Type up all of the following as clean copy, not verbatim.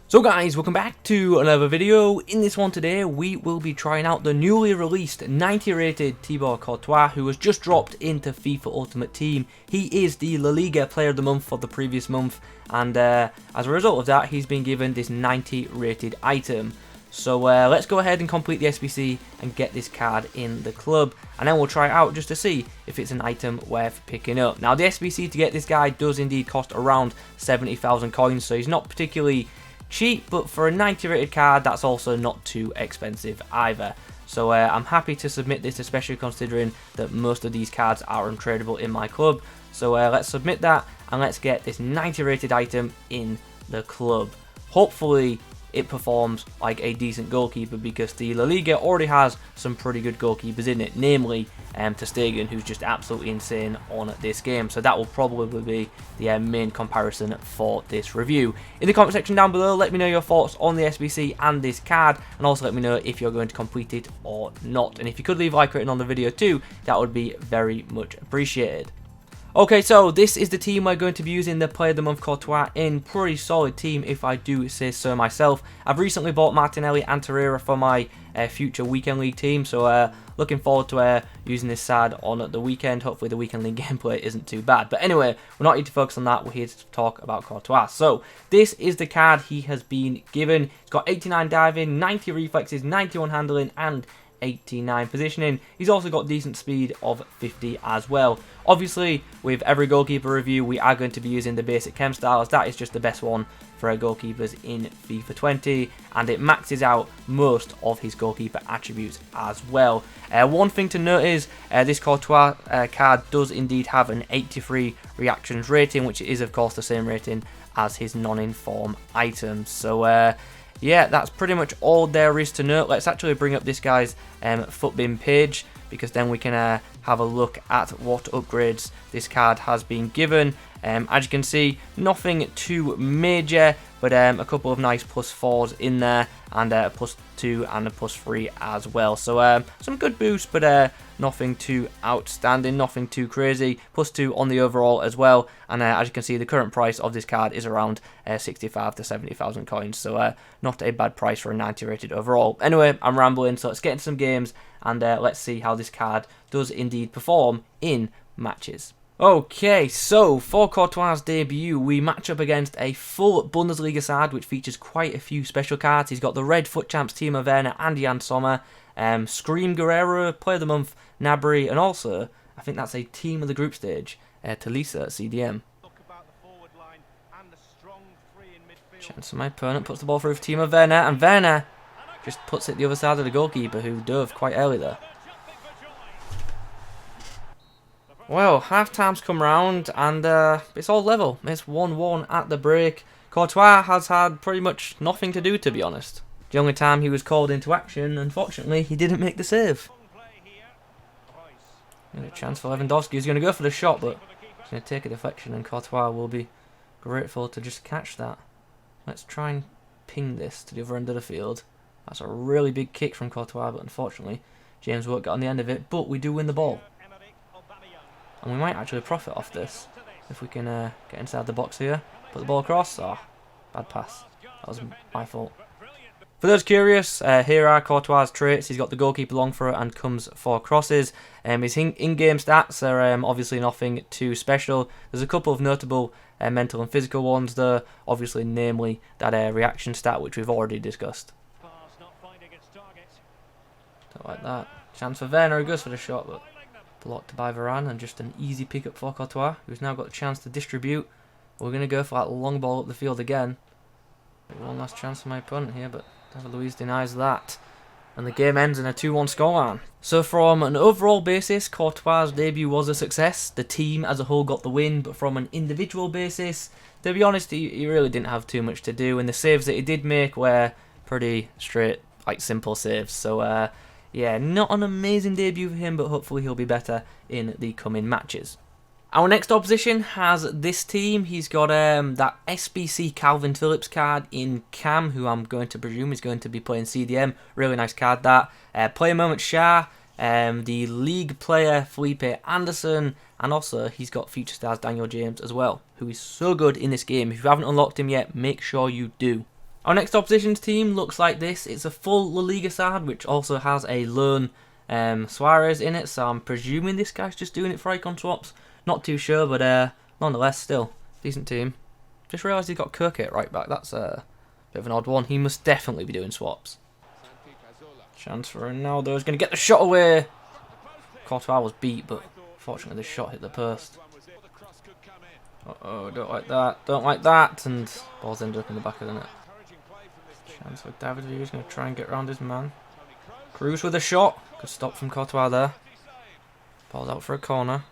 So guys, welcome back to another video. In this one today, we will be trying out the newly released 90 rated Ter Courtois, who was just dropped into FIFA Ultimate Team. He is the La Liga Player of the Month for the previous month, and as a result of that, he's been given this 90 rated item. So let's go ahead and complete the SBC and get this card in the club, and then we'll try it out just to see if it's an item worth picking up. Now the SBC to get this guy does indeed cost around 70,000 coins, so he's not particularly cheap, but for a 90 rated card that's also not too expensive either. So I'm happy to submit this, especially considering that most of these cards are untradeable in my club. So let's submit that and let's get this 90 rated item in the club. Hopefully it performs like a decent goalkeeper, because the La Liga already has some pretty good goalkeepers in it, namely Ter Stegen, who's just absolutely insane on this game. So that will probably be the main comparison for this review. In the comment section down below, let me know your thoughts on the SBC and this card, and also let me know if you're going to complete it or not. And if you could leave a like rating on the video too, that would be very much appreciated. Okay, so this is the team we're going to be using, the Player of the Month Courtois, in pretty solid team if I do say so myself. I've recently bought Martinelli and Torreira for my future Weekend League team, so looking forward to using this side on the weekend. Hopefully the Weekend League gameplay isn't too bad. But anyway, we're not here to focus on that, we're here to talk about Courtois. So this is the card he has been given. He's got 89 diving, 90 reflexes, 91 handling, and 89 positioning. He's also got decent speed of 50 as well. Obviously, with every goalkeeper review, we are going to be using the basic chem style, as that is just the best one for our goalkeepers in FIFA 20, and it maxes out most of his goalkeeper attributes as well. One thing to note is this Courtois card does indeed have an 83 reactions rating, which is of course the same rating as his non-inform items. So yeah, that's pretty much all there is to note. Let's actually bring up this guy's FUTBIN page, because then we can have a look at what upgrades this card has been given. As you can see, nothing too major, but a couple of nice +4s in there, and a +2 and a +3 as well. So some good boosts, but nothing too outstanding, nothing too crazy. +2 on the overall as well, and as you can see, the current price of this card is around 65 to 70,000 coins, so not a bad price for a 90 rated overall. Anyway, I'm rambling, so let's get into some games, and let's see how this card does indeed perform in matches. Okay, so for Courtois' debut, we match up against a full Bundesliga side, which features quite a few special cards. He's got the Red Foot Champs Timo Werner and Jan Sommer, Scream Guerrero, Player of the Month Gnabry, and also, I think that's a team of the group stage, Talisa at CDM. Chance for my opponent, puts the ball through for Timo Werner, and Werner just puts it the other side of the goalkeeper, who dove quite early there. Well, half-time's come round, and it's all level. It's 1-1 at the break. Courtois has had pretty much nothing to do, to be honest. The only time he was called into action, unfortunately, he didn't make the save. And a chance for Lewandowski. He's going to go for the shot, but he's going to take a deflection, and Courtois will be grateful to just catch that. Let's try and ping this to the other end of the field. That's a really big kick from Courtois, but unfortunately, James won't get on the end of it, but we do win the ball. And we might actually profit off this if we can get inside the box here. Put the ball across. Oh, bad pass. That was my fault. For those curious, here are Courtois' traits. He's got the goalkeeper long throw and comes for crosses. His in-game stats are obviously nothing too special. There's a couple of notable mental and physical ones though. Obviously, namely that reaction stat, which we've already discussed. Don't like that. Chance for Werner, who goes for the shot, but blocked by Varane, and just an easy pickup for Courtois, who's now got a chance to distribute. We're going to go for that long ball up the field again. One last chance for my opponent here, but David Luiz denies that. And the game ends in a 2-1 scoreline. So from an overall basis, Courtois' debut was a success. The team as a whole got the win, but from an individual basis, to be honest, he really didn't have too much to do, and the saves that he did make were pretty straight, like simple saves. So yeah, not an amazing debut for him, but hopefully he'll be better in the coming matches. Our next opposition has this team. He's got that SBC Calvin Phillips card in Cam, who I'm going to presume is going to be playing CDM. Really nice card, that. Player Moment Shah, the league player Felipe Anderson, and also he's got future stars Daniel James as well, who is so good in this game. If you haven't unlocked him yet, make sure you do. Our next opposition's team looks like this. It's a full La Liga side, which also has a lone Suarez in it, so I'm presuming this guy's just doing it for icon swaps. Not too sure, but nonetheless, still, decent team. Just realised he's got Kirk at right back. That's a bit of an odd one. He must definitely be doing swaps. Chance for Ronaldo. He's going to get the shot away. Courtois was beat, but fortunately the shot hit the post. Uh-oh, don't like that. Don't like that. And ball's ended up in the back of the net. Chance for David Villa. He's going to try and get around his man. Cruz with a shot. Good stop from Courtois there. Ball's out for a corner.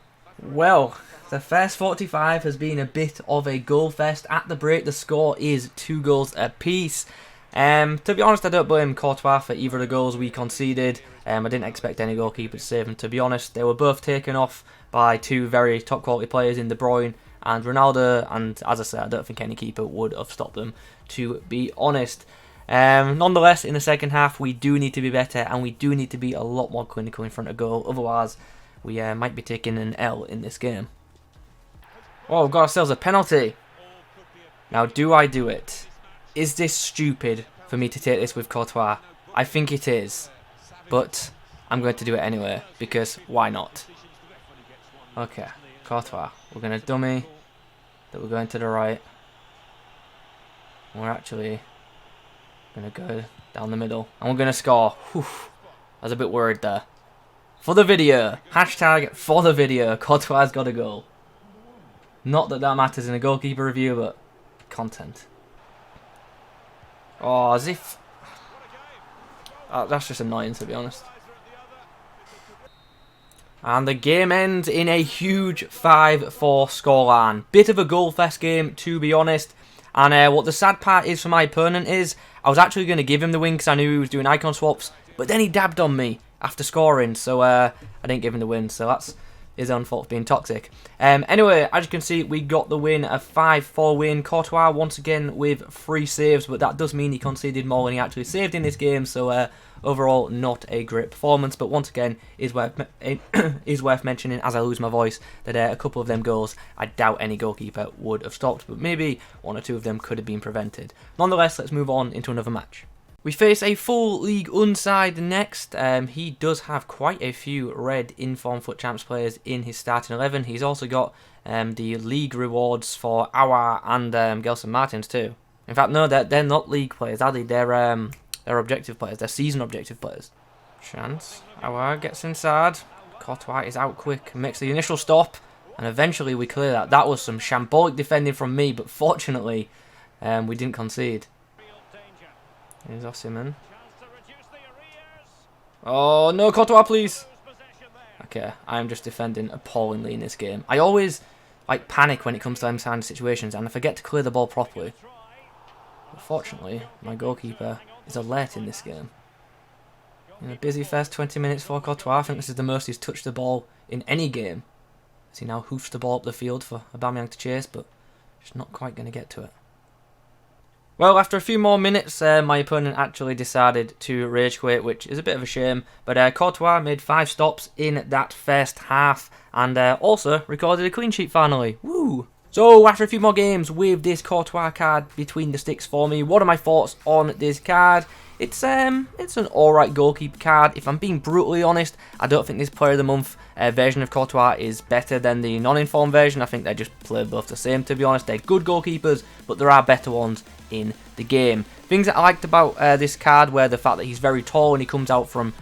Well, the first 45 has been a bit of a goal fest. At the break, the score is 2 goals apiece. To be honest, I don't blame Courtois for either of the goals we conceded. I didn't expect any goalkeeper to save them, to be honest. They were both taken off by 2 very top quality players in De Bruyne and Ronaldo, and as I said, I don't think any keeper would have stopped them, to be honest. Nonetheless, in the second half, we do need to be better, and we do need to be a lot more clinical in front of goal. Otherwise, we might be taking an L in this game. Oh, we've got ourselves a penalty. Now, do I do it? Is this stupid for me to take this with Courtois? I think it is. But I'm going to do it anyway, because why not? Okay, Courtois. We're going to dummy that we're going to the right. We're actually going to go down the middle. And we're going to score. Whew. I was a bit worried there. For the video. Hashtag for the video. Courtois has got a goal. Not that that matters in a goalkeeper review, but content. Oh, as if... that's just annoying, to be honest. And the game ends in a huge 5-4 scoreline. Bit of a goal fest game, to be honest. And what the sad part is for my opponent is, I was actually going to give him the win because I knew he was doing icon swaps, but then he dabbed on me after scoring, so I didn't give him the win. So that's his own fault for being toxic. Anyway, as you can see, we got the win, a 5-4 win. Courtois once again with 3 saves, but that does mean he conceded more than he actually saved in this game. So overall, not a great performance. But once again, is worth mentioning, as I lose my voice, that a couple of them goals, I doubt any goalkeeper would have stopped, but maybe 1 or 2 of them could have been prevented. Nonetheless, let's move on into another match. We face a full League One side next. He does have quite a few red in-form FUT Champs players in his starting 11. He's also got the league rewards for Aouar and Gelson Martins too. In fact, no, they're not league players, are they? They're objective players. They're season objective players. Chance. Aouar gets inside. Courtois is out quick, makes the initial stop, and eventually we clear that. That was some shambolic defending from me, but fortunately we didn't concede. Here's Osimhen. Oh, no, Courtois, please. Okay, I'm just defending appallingly in this game. I always panic when it comes to them kind of situations, and I forget to clear the ball properly. But fortunately, my goalkeeper is alert in this game. In a busy first 20 minutes for Courtois, I think this is the most he's touched the ball in any game. As he now hoofs the ball up the field for Aubameyang to chase, but just not quite going to get to it. Well, after a few more minutes, my opponent actually decided to rage quit, which is a bit of a shame. But Courtois made 5 stops in that first half, and also recorded a clean sheet finally. Woo! So, after a few more games with this Courtois card between the sticks for me, what are my thoughts on this card? It's an alright goalkeeper card. If I'm being brutally honest, I don't think this Player of the Month version of Courtois is better than the non-informed version. I think they just play both the same, to be honest. They're good goalkeepers, but there are better ones in the game. Things that I liked about this card were the fact that he's very tall and he comes out from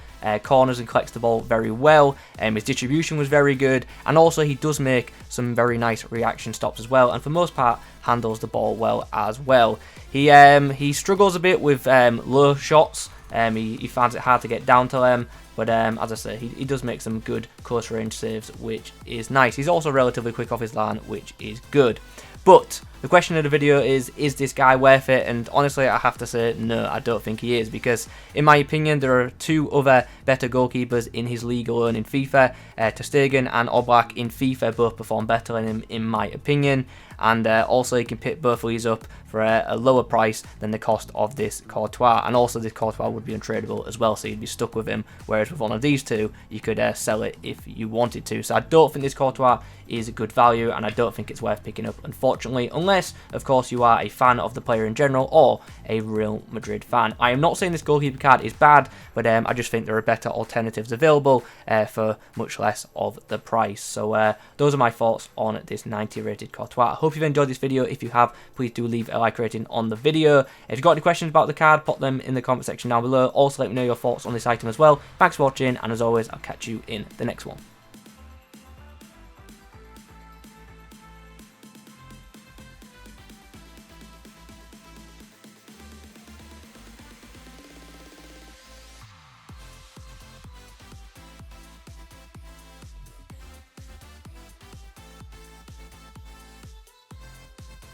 corners and collects the ball very well. His distribution was very good, and also he does make some very nice reaction stops as well, and for the most part handles the ball well as well. He struggles a bit with low shots. He finds it hard to get down to them, but as I say, he does make some good close range saves, which is nice. He's also relatively quick off his line, which is good. But the question of the video is this guy worth it? And honestly, I have to say, no, I don't think he is, because in my opinion, there are 2 other better goalkeepers in his league alone in FIFA. Ter Stegen and Oblak in FIFA both perform better than him, in my opinion. And also, you can pick both of these up for a lower price than the cost of this Courtois. And also, this Courtois would be untradeable as well, so you'd be stuck with him. Whereas with one of these 2, you could sell it if you wanted to. So I don't think this Courtois is a good value, and I don't think it's worth picking up, unfortunately, unless unless, of course, you are a fan of the player in general or a Real Madrid fan. I am not saying this goalkeeper card is bad, but I just think there are better alternatives available for much less of the price. So those are my thoughts on this 90 rated Courtois. I hope you've enjoyed this video. If you have, please do leave a like rating on the video. If you've got any questions about the card, pop them in the comment section down below. Also, let me know your thoughts on this item as well. Thanks for watching, and as always, I'll catch you in the next one.